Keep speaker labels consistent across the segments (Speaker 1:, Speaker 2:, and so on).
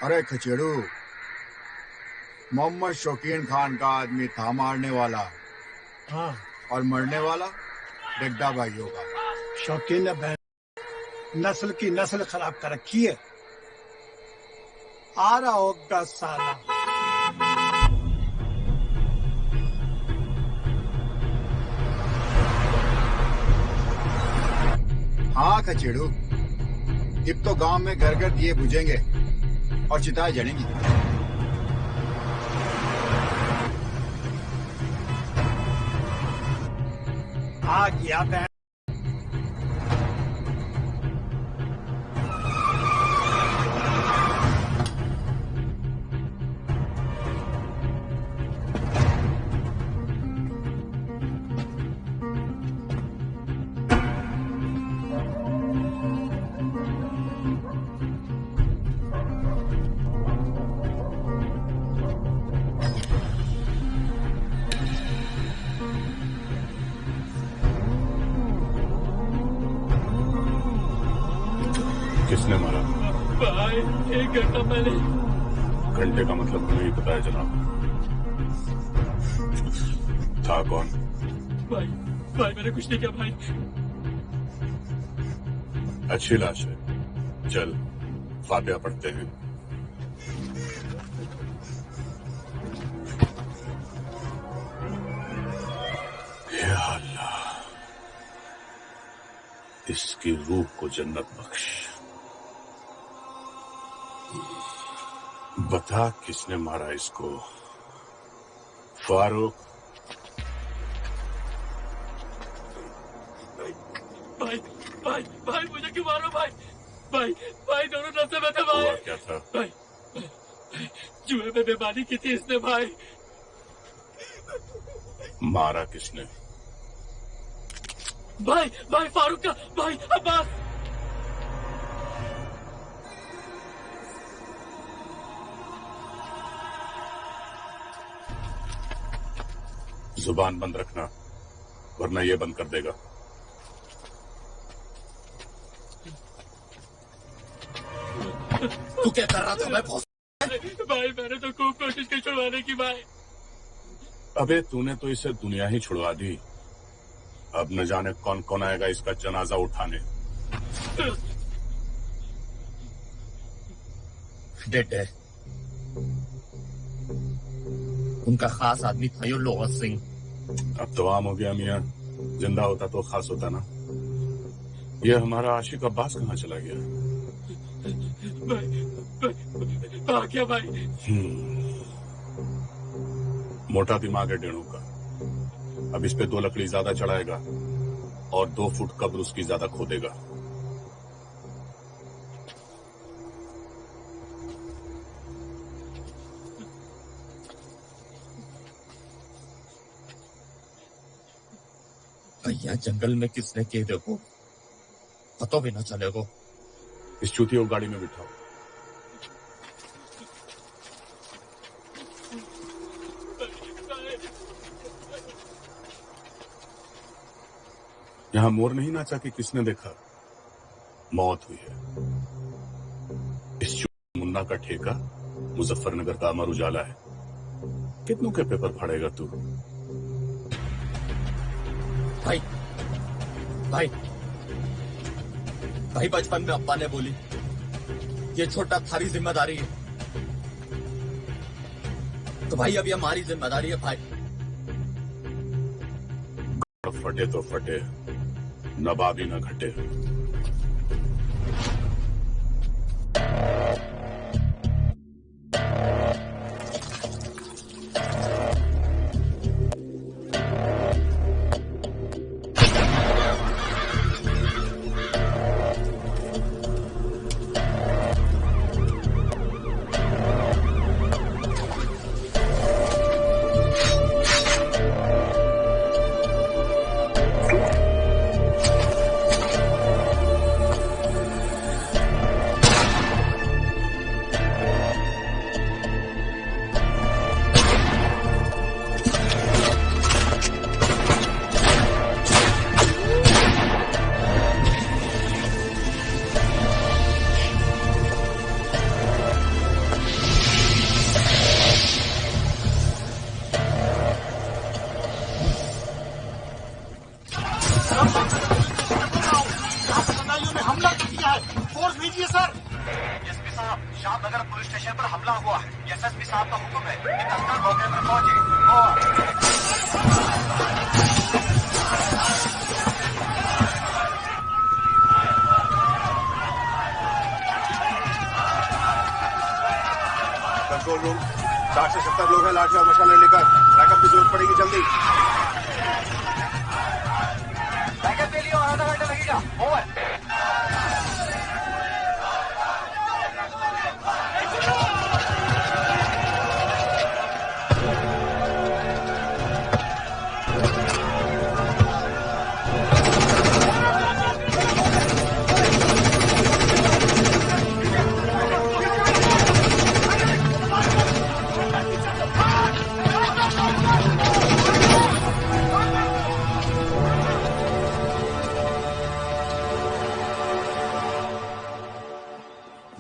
Speaker 1: अरे खचेड़ू, मोहम्मद शौकीन खान का आदमी था मारने वाला।
Speaker 2: हाँ,
Speaker 1: और मरने वाला डिग्डा भाइयों का।
Speaker 2: शौकीन ने नस्ल की नस्ल खराब कर रखी है। आ रहा होगा साला।
Speaker 1: हाँ खचेड़ू, अब तो गांव में घर घर दिए बुझेंगे और चिताएं जलेंगी।
Speaker 2: आ गया बहन।
Speaker 3: किसने मारा?
Speaker 4: भाई 1 घंटा पहले।
Speaker 3: घंटे का मतलब हमें ही पता है जनाब। था कौन?
Speaker 4: भाई भाई मैंने कुछ नहीं किया भाई।
Speaker 3: अच्छी लाश है, चल फातिहा पढ़ते हैं। या अल्लाह, इसकी रूह को जन्नत बख्श। बता किसने मारा इसको? फारूक?
Speaker 4: भाई भाई भाई मुझे क्यों मारो भाई? भाई भाई दोनों नशे में थे भाई।
Speaker 3: हुआ क्या था?
Speaker 4: भाई जुए में बेईमानी की थी इसने भाई।
Speaker 3: मारा किसने?
Speaker 4: भाई भाई फारूक का भाई अब्बास।
Speaker 3: जुबान बंद रखना वरना ये बंद कर देगा।
Speaker 4: तू क्या कर रहा था? मैं भाई मैंने तो खूब कोशिश की छुड़वाने की भाई।
Speaker 3: अबे तूने तो इसे दुनिया ही छुड़वा दी। अब न जाने कौन कौन आएगा इसका जनाजा उठाने।
Speaker 5: डेड है। उनका खास आदमी था यो लोहा सिंह।
Speaker 3: अब तो आम हो गया मियां, जिंदा होता तो खास होता ना। ये हमारा आशिक अब्बास कहाँ चला गया?
Speaker 4: भाई क्या भाई?
Speaker 3: मोटा दिमाग है डेणू का। अब इस पे 2 लकड़ी ज्यादा चढ़ाएगा और 2 फुट कब्र उसकी ज्यादा खोदेगा।
Speaker 5: भैया जंगल में किसने किए देखो, पता भी ना चलेगा।
Speaker 3: इस चूतिया को गाड़ी में बिठाओ। यहां मोर नहीं नाचा कि किसने देखा? मौत हुई है। इस मुन्ना का ठेका मुजफ्फरनगर का अमर उजाला है। कितनों के पेपर फाड़ेगा तू?
Speaker 5: भाई भाई भाई बचपन में अब्बा ने बोली ये छोटा थारी जिम्मेदारी है, तो भाई अब ये हमारी जिम्मेदारी है भाई।
Speaker 3: फटे तो फटे, नवाबी न घटे।
Speaker 1: एसएसपी साहब का हुक्म है कि तत्काल मौके पर पहुंचे। कंट्रोल रूम 60 से 70 लोग हैं, लाठी और मशाले लेकर। बैकअप की जरूरत पड़ेगी जल्दी। बैकअप के लिए और आधा घंटा लगेगा। ओवर।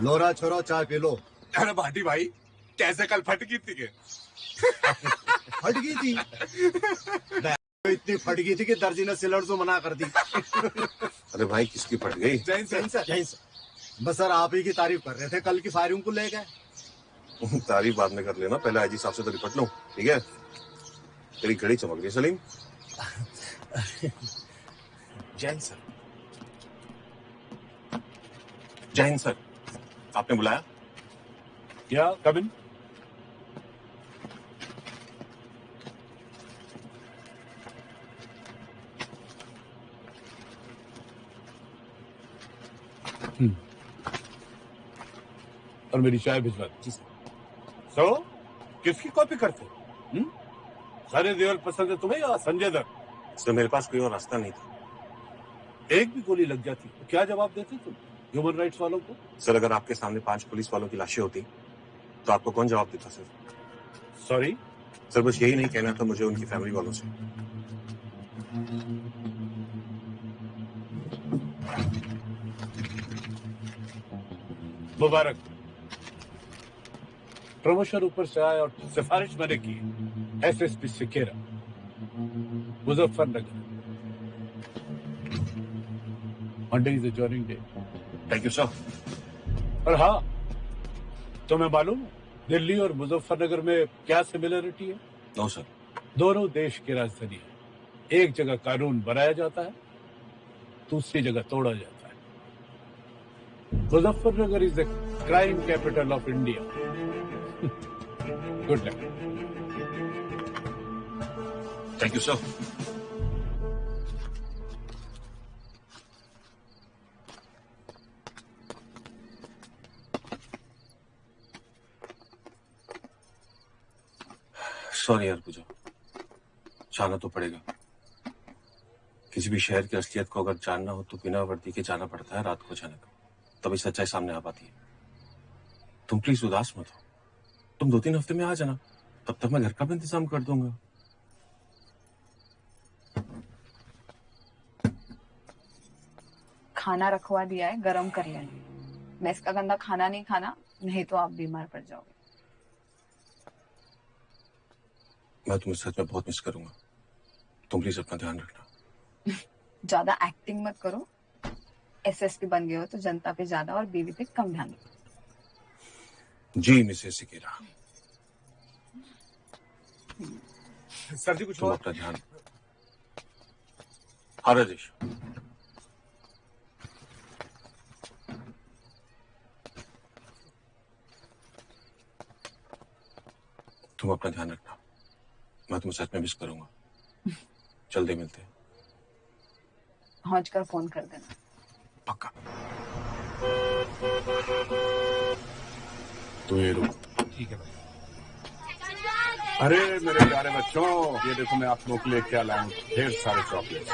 Speaker 1: लोरा छोरो चाय पी लो।
Speaker 6: अरे भाटी भाई कैसे कल फट गई थी?
Speaker 1: फट गई थी। इतनी फट गई थी कि दर्जी ने सिलर से मना कर दी।
Speaker 6: अरे भाई किसकी फट गई?
Speaker 1: जैन सर। बस सर आप ही की तारीफ कर रहे थे कल की फायरिंग को लेकर।
Speaker 6: तारीफ बाद में कर लेना, पहले आईजी साहब से तो निपट लो, ठीक है? तेरी घड़ी चमक गई सलीम। जैन सर, जैन सर, आपने बुलाया?
Speaker 3: क्या कबिन? और मेरी चाय भिजवा दी। तो किसकी कॉपी करते? सारे देवल पसंद है तुम्हें या संजय दत्त?
Speaker 6: सर मेरे पास कोई और रास्ता नहीं था।
Speaker 3: एक भी गोली लग जाती तो क्या जवाब देते तुम ह्यूमन राइट्स वालों को?
Speaker 6: सर अगर आपके सामने 5 पुलिस वालों की लाशें होती तो आपको कौन जवाब देता? सर
Speaker 3: सॉरी
Speaker 6: सर, बस यही नहीं कहना था मुझे उनकी फैमिली वालों से।
Speaker 3: मुबारक, प्रमोशन ऊपर से आया और सिफारिश मैंने की। SSP Sequeira, Muzaffarnagar. Monday is the joining day.
Speaker 6: Thank you sir.
Speaker 3: और हाँ, तुम्हें मालूम है दिल्ली और मुजफ्फरनगर में क्या सिमिलरिटी है?
Speaker 6: No sir.
Speaker 3: दोनों देश की राजधानी है। एक जगह कानून बनाया जाता है, दूसरी जगह तोड़ा जाता है। Muzaffarnagar is the crime capital of India. Good luck.
Speaker 6: Thank you sir. Sorry यार पूजा, जाना तो पड़ेगा। किसी भी शहर की असलियत को अगर जानना हो तो बिना वर्दी के जाना पड़ता है रात को अचानक, तभी सच्चाई सामने आ पाती है। तुम प्लीज उदास मत हो, तुम 2-3 हफ्ते में आ जाना, तब तक मैं घर का भी इंतजाम कर दूंगा।
Speaker 7: खाना रखवा दिया है, गरम कर लेना। मैस का गंदा खाना नहीं खाना, नहीं तो आप बीमार पड़ जाओगे।
Speaker 6: मैं तुम्हें सच में बहुत मिस करूंगा, तुम प्लीज अपना ध्यान रखना।
Speaker 7: ज्यादा एक्टिंग मत करो। एसएसपी बन गए हो तो जनता पे ज्यादा और बीवी पे कम ध्यान दो।
Speaker 6: जी मिसेस सिकेरा।
Speaker 3: सर जी कुछ
Speaker 6: तुम अपना ध्यान। हाँ राजेश। तुम अपना ध्यान रखना, मैं तुम्हें सच में मिस करूंगा। जल्दी मिलते हैं।
Speaker 7: पहुंच कर फोन कर देना।
Speaker 6: पक्का।
Speaker 3: तो ये रुक।
Speaker 2: ठीक है भाई।
Speaker 3: अरे मेरे प्यारे बच्चों, ये देखो मैं आप लोगों के लिए क्या लाया हूं, ढेर सारे चॉकलेट।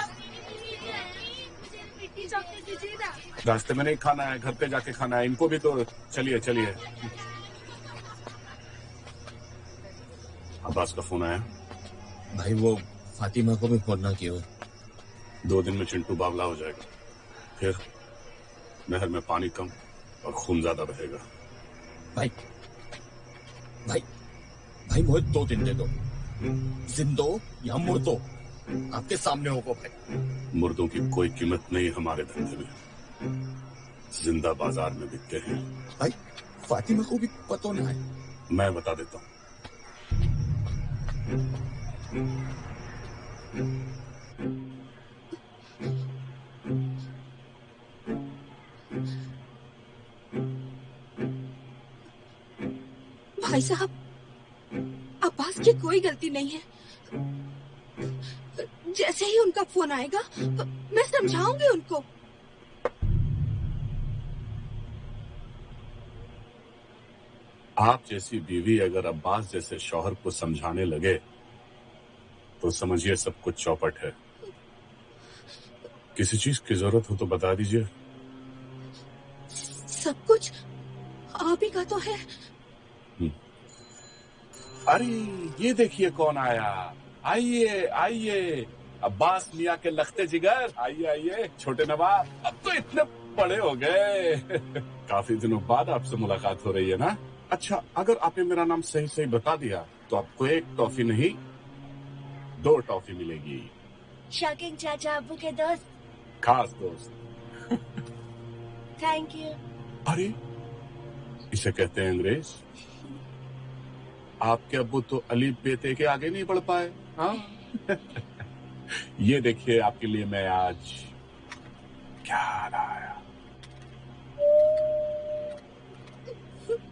Speaker 3: रास्ते में नहीं खाना है, घर पे जाके खाना है। इनको भी तो चलिए चलिए। अब्बास का फोन आया?
Speaker 5: भाई वो फातिमा को भी फोन ना किया।
Speaker 3: 2 दिन में चिंटू बावला हो जाएगा, फिर नहर में पानी कम और खून ज्यादा बहेगा।
Speaker 5: भाई भाई भाई मुझे 2 दिन दे दो, जिंदो या मुर्दो, आपके सामने होगा भाई।
Speaker 3: मुर्दों की कोई कीमत नहीं हमारे धंधे में, जिंदा बाजार में बिकते हैं।
Speaker 5: भाई फातिमा को भी पता ना है,
Speaker 3: मैं बता देता हूं।
Speaker 8: भाई साहब, अब्बास की कोई गलती नहीं है। जैसे ही उनका फोन आएगा मैं समझाऊंगी उनको।
Speaker 3: आप जैसी बीवी अगर अब्बास जैसे शौहर को समझाने लगे तो समझिए सब कुछ चौपट है। किसी चीज की जरूरत हो तो बता दीजिए।
Speaker 8: सब कुछ आप ही का तो है।
Speaker 3: अरे ये देखिए कौन आया। आइए आइए, अब्बास मियाँ के लखते जिगर। आइए आइए छोटे नवाब, अब तो इतने बड़े हो गए। काफी दिनों बाद आपसे मुलाकात हो रही है ना। अच्छा, अगर आपने मेरा नाम सही सही बता दिया तो आपको एक टॉफी नहीं 2 टॉफी मिलेगी।
Speaker 8: शॉकिंग चाचा अब्बू के दोस्त।
Speaker 3: खास दोस्त।
Speaker 8: Thank you.
Speaker 3: अरे इसे कहते हैं अंग्रेज। आपके अब्बू तो अली बेटे के आगे नहीं बढ़ पाए। हाँ। ये देखिए आपके लिए मैं आज क्या लाया।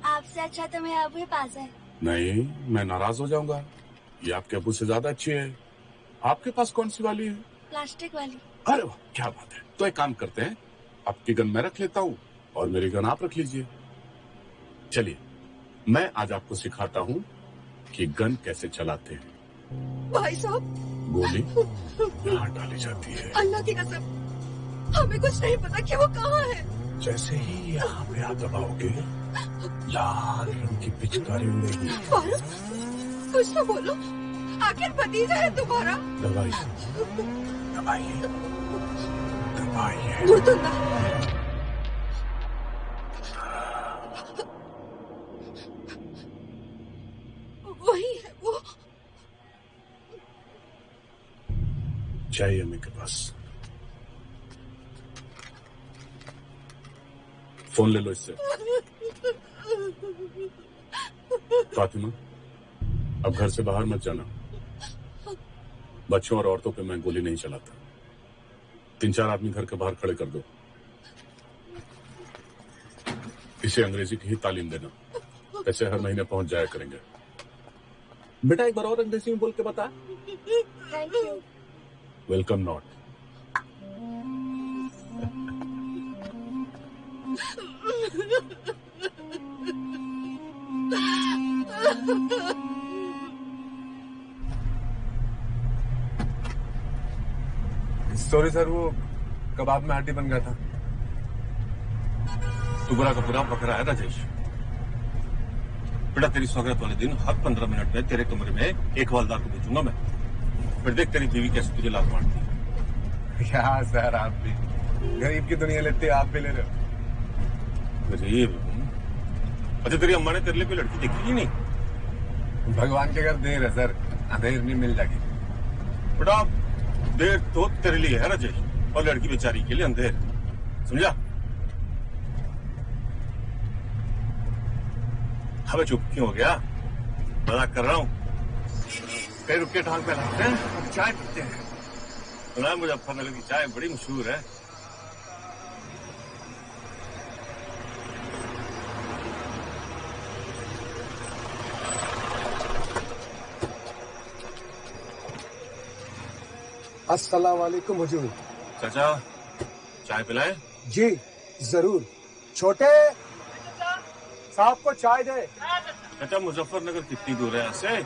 Speaker 8: आपसे अच्छा तो मेरे अब्बू के पास है।
Speaker 3: नहीं, मैं नाराज हो जाऊंगा। ये आपके अब्बू से ज्यादा अच्छी है। आपके पास कौन सी वाली है?
Speaker 8: प्लास्टिक वाली।
Speaker 3: अरे वाह, क्या बात है। तो एक काम करते हैं, आपकी गन मैं रख लेता हूँ और मेरी गन आप रख लीजिए। चलिए, मैं आज आपको सिखाता हूँ कि गन कैसे चलाते हैं।
Speaker 8: भाई साहब,
Speaker 3: गोली यहाँ डाली जाती है।
Speaker 8: अल्लाह की कसम, हमें कुछ नहीं पता कि वो कहाँ है।
Speaker 3: जैसे ही यहाँ पे आप दबाओगे, लाल रंग की पिचकारी उड़ेगी।
Speaker 8: फारूक, कुछ तो बोलो, आखिर भतीजा है तुम्हारा।
Speaker 3: दबाइए, दबाइए, दबाइए।
Speaker 8: मुर्तुल्ला, वही है वो।
Speaker 3: चाहिए अम्मी के पास। फोन ले लो इससे। फातिमा, अब घर से बाहर मत जाना। बच्चों और औरतों पे मैं गोली नहीं चलाता। 3-4 आदमी घर के बाहर खड़े कर दो। इसे अंग्रेजी की ही तालीम देना, ऐसे हर महीने पहुंच जाया करेंगे। बेटा एक बार और अंग्रेजी में बोल के बता।
Speaker 8: Thank you.
Speaker 3: Welcome not.
Speaker 6: Sorry sir, वो कबाब में हड्डी बन गया था।
Speaker 3: तू बुरा का बुरा बकरा है राजेश।
Speaker 6: बेटा तेरी सौगात वाले दिन हर 15 मिनट में तेरे कमरे में एक हवलदार को भेजूंगा मैं। फिर देख तेरी बीवी कैसे तुझे लात मारती है।
Speaker 9: क्या सर, आप भी गरीब की दुनिया लेते, आप भी ले रहे हो।
Speaker 6: गरीब? अच्छा, तेरी अम्मा ने तेरे लिए कोई लड़की देखी ही नहीं?
Speaker 9: भगवान के घर देर है सर, अंधेर नहीं मिल जाएगी।
Speaker 6: बेटा देर तो तेरे लिए है राजेश, और लड़की बेचारी के लिए अंधेर, समझा? हमें चुप क्यों हो गया? मजाक कर रहा हूँ।
Speaker 9: कहीं रुक के ढाल पे रखते हैं, चाय पीते हैं।
Speaker 6: सुना है मुजफ्फरनगर की चाय बड़ी मशहूर है।
Speaker 2: अस्सलाम वालेकुम हुजूर।
Speaker 6: चाचा चाय पिलाए?
Speaker 2: जी जरूर। छोटे साहब को चाय दे।
Speaker 6: चाचा मुजफ्फरनगर कितनी दूर है यहाँ से?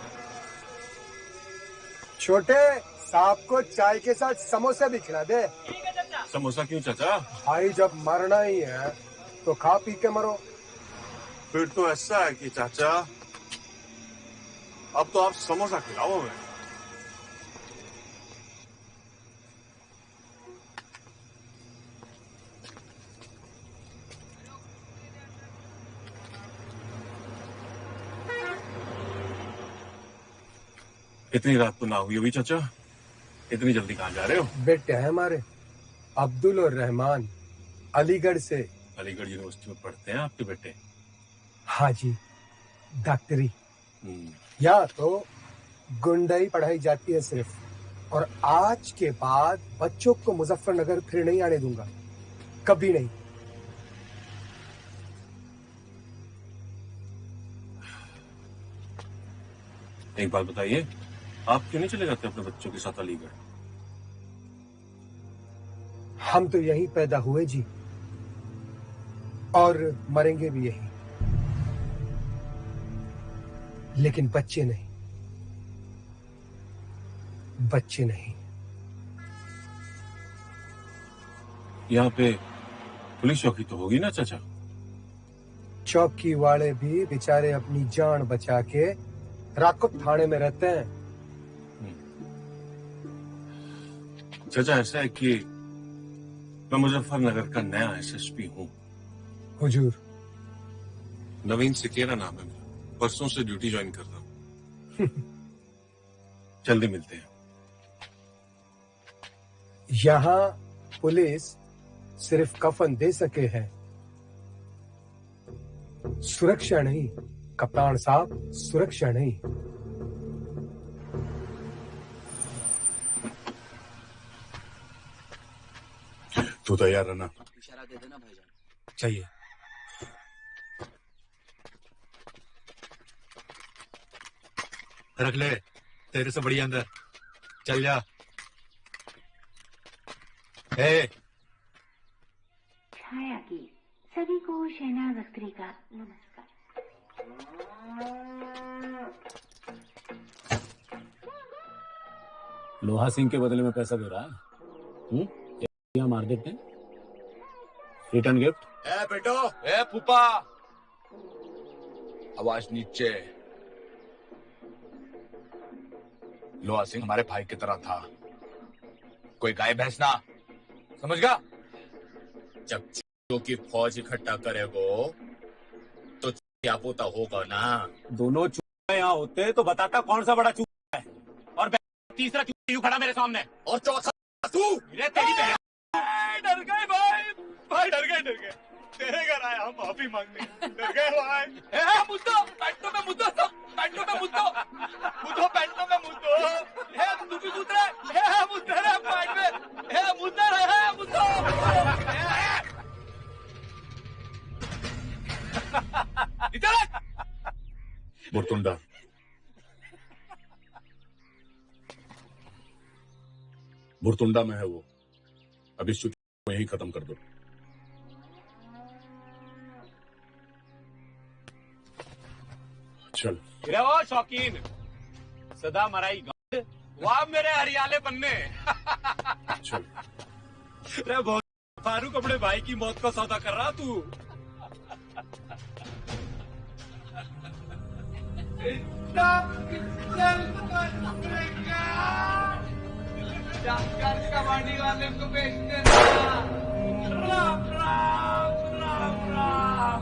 Speaker 2: छोटे साहब को चाय के साथ समोसे भी खिला दे।
Speaker 6: समोसा क्यों चाचा?
Speaker 2: भाई जब मरना ही है तो खा पी के मरो।
Speaker 6: फिर तो ऐसा है कि चाचा अब तो आप समोसा खिलाओ हमें। इतनी रात तो ना हुई अभी चाचा, इतनी जल्दी कहाँ जा रहे हो?
Speaker 2: बेटे हैं हमारे अब्दुल और रहमान, अलीगढ़ से।
Speaker 6: अलीगढ़ यूनिवर्सिटी में पढ़ते हैं आपके बेटे?
Speaker 2: हाँ जी। डॉक्टरी या तो गुंडाई पढ़ाई जाती है सिर्फ, और आज के बाद बच्चों को मुजफ्फरनगर फिर नहीं आने दूंगा, कभी नहीं।
Speaker 6: एक बात बताइए, आप क्यों नहीं चले जाते अपने बच्चों के साथ अलीगढ़?
Speaker 2: हम तो यहीं पैदा हुए जी, और मरेंगे भी यहीं, लेकिन बच्चे नहीं, बच्चे नहीं।
Speaker 6: यहाँ पे पुलिस चौकी तो होगी ना चाचा?
Speaker 2: चौकी वाले भी बेचारे अपनी जान बचा के राकुत थाने में रहते हैं।
Speaker 6: चाचा ऐसा है कि मैं मुजफ्फरनगर का नया एसएसपी हूँ।
Speaker 2: हुजूर।
Speaker 6: नवीन सिकेरा नाम है मेरा, परसों से ड्यूटी ज्वाइन कर रहा हूँ। जल्दी मिलते हैं।
Speaker 2: यहाँ पुलिस सिर्फ कफन दे सके हैं, सुरक्षा नहीं कप्तान साहब, सुरक्षा नहीं।
Speaker 3: तू तैयार रहना।
Speaker 10: इशारा दे देना भाईजान।
Speaker 2: चाहिए।
Speaker 11: रख ले, तेरे से बढ़िया अंदर चल जा।
Speaker 12: छाया की सभी को शहनाज अख्तरी का नमस्कार।
Speaker 13: लोहा सिंह के बदले में पैसा दे रहा है? यहाँ मार देते हैं, रिटर्न गिफ्ट।
Speaker 5: ए बेटो, ए फूफा, आवाज नीचे। लोहा सिंह हमारे भाई की तरह था, कोई गाय भैंस ना, समझ गया? जब चूहों की फौज इकट्ठा करेगो तो क्या पोता होगा ना।
Speaker 13: दोनों चूहे यहाँ होते तो बताता कौन सा बड़ा चूहा है, और तीसरा चूहा यूं खड़ा मेरे सामने,
Speaker 5: और चौथा तू।
Speaker 13: तेरी बहन।
Speaker 11: डर गए भाई डर गए। तेरे घर आया हम माफी मांगने, डर गए भाई। मुद्दो पैंटों में मुद्दो, सब पैंटों में मुद्दो पैंटों में मुद्दो। तू भी मुद्द रहे, मुद्द रहे पैंट में, मुद्द रहे मुद्दो।
Speaker 3: बुरतुंडा, बुरतुंडा में है वो। अब इस को यही खत्म कर दो। चल।
Speaker 13: ओ शौकीन, सदा मराई गांड, वाह मेरे हरियाले पन्ने।
Speaker 3: चल।
Speaker 13: अरे बहुत फारूक अपने भाई की मौत का सौदा कर रहा तू।
Speaker 11: कबाड़ी वाले को बेच देना। राम राम राम राम।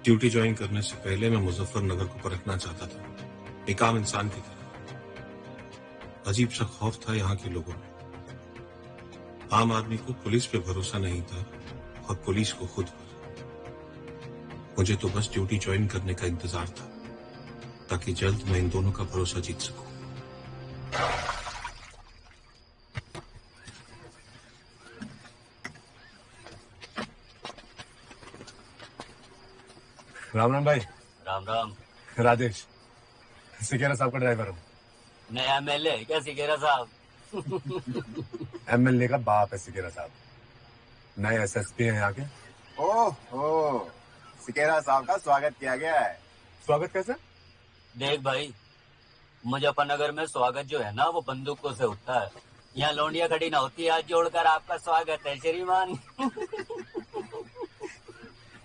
Speaker 6: ड्यूटी ज्वाइन करने से पहले मैं मुजफ्फरनगर को परखना चाहता था, एक आम इंसान की तरह। अजीब सा खौफ था यहाँ के लोगों में। आम आदमी को पुलिस पे भरोसा नहीं था, और पुलिस को खुद पर। मुझे तो बस ड्यूटी ज्वाइन करने का इंतजार था, ताकि जल्द मैं इन दोनों का भरोसा जीत सकूं।
Speaker 9: राम राम भाई।
Speaker 10: राम राम।
Speaker 9: राजेश, सिकेरा साहब का ड्राइवर हूँ।
Speaker 10: नया एमएलए क्या सिकेरा साहब?
Speaker 9: एमएलए का बाप है सिकेरा साहब, नए एसएसपी हैं यहाँ के।
Speaker 1: ओह, सिकेरा साहब का स्वागत किया गया है।
Speaker 9: स्वागत कैसे?
Speaker 10: देख भाई, मुजफ्फरनगर में स्वागत जो है ना वो बंदूकों से उठता है। यहाँ लौंडिया खड़ी ना होती, हाथ जोड़कर आपका स्वागत है श्रीमान।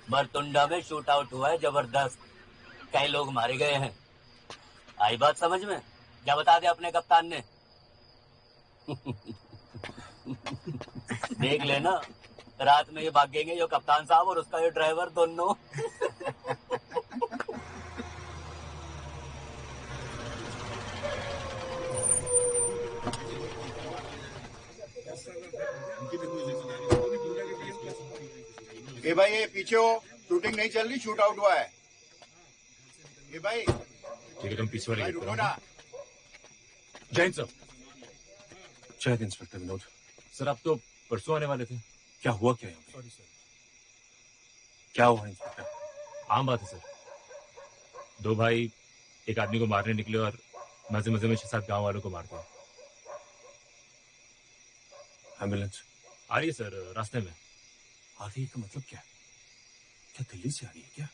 Speaker 10: बरतुंडा में शूट आउट हुआ है जबरदस्त, कई लोग मारे गए हैं। आई बात समझ में? क्या बता दे अपने कप्तान ने? देख लेना, रात में ये भागेंगे जो कप्तान साहब और उसका ये ड्राइवर दोनों।
Speaker 1: ए भाई ये पीछे हो, शूटिंग नहीं चल रही, शूट आउट हुआ है। ए भाई
Speaker 11: ठीक है, तुम पीछे वाले
Speaker 1: भाई
Speaker 11: गेट पर
Speaker 1: रुको
Speaker 11: आओ।
Speaker 1: ना।
Speaker 11: जैन सर।
Speaker 6: जय हिंद इंस्पेक्टर विनोद।
Speaker 11: सर आप तो परसों आने वाले थे।
Speaker 6: क्या हुआ क्या यहाँ पे?
Speaker 11: Sorry sir.
Speaker 6: क्या हुआ इंस्पेक्टर?
Speaker 11: आम बात है सर, दो भाई एक आदमी को मारने निकले और मजे मजे में 6-7 गांव वालों को मार दिया।
Speaker 6: एम्बुलेंस
Speaker 11: आ रही है सर, रास्ते में।
Speaker 6: आ रही है का मतलब क्या? क्या दिल्ली से आ रही है क्या?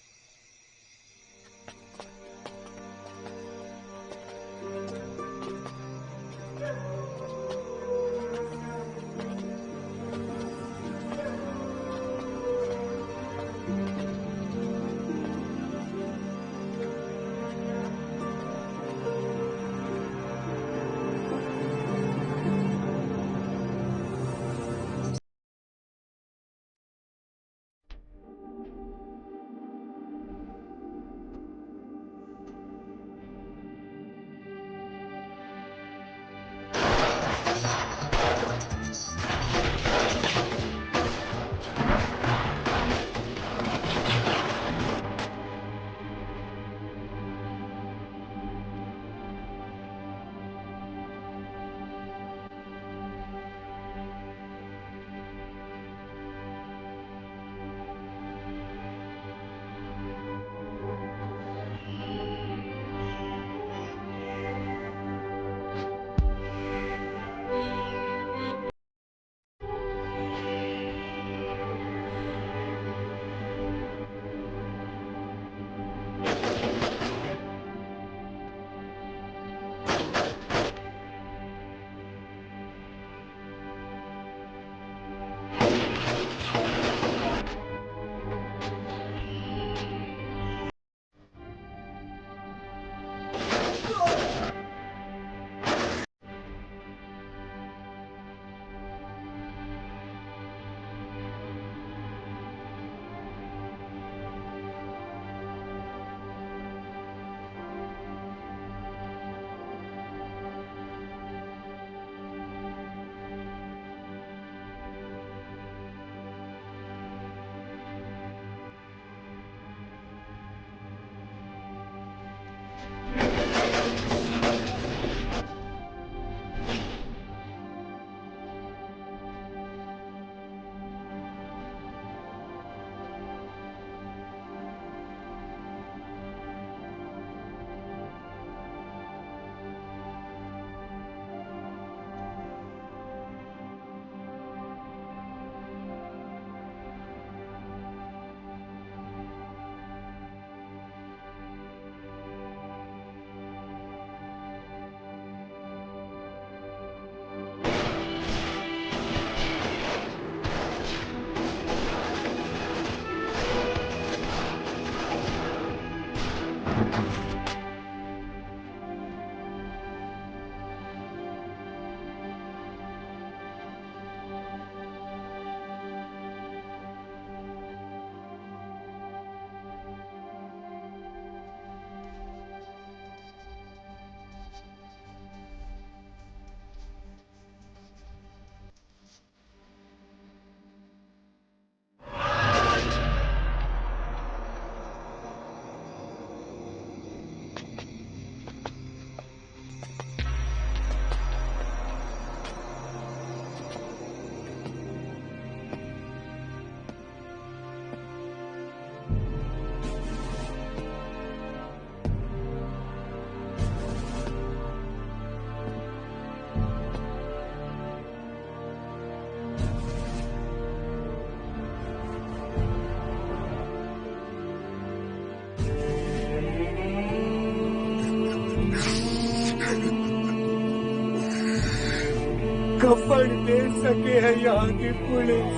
Speaker 2: कफन दे सके है यहाँ की पुलिस,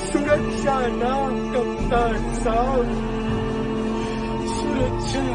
Speaker 2: सुरक्षा ना कप्तान साहब, सुरक्षा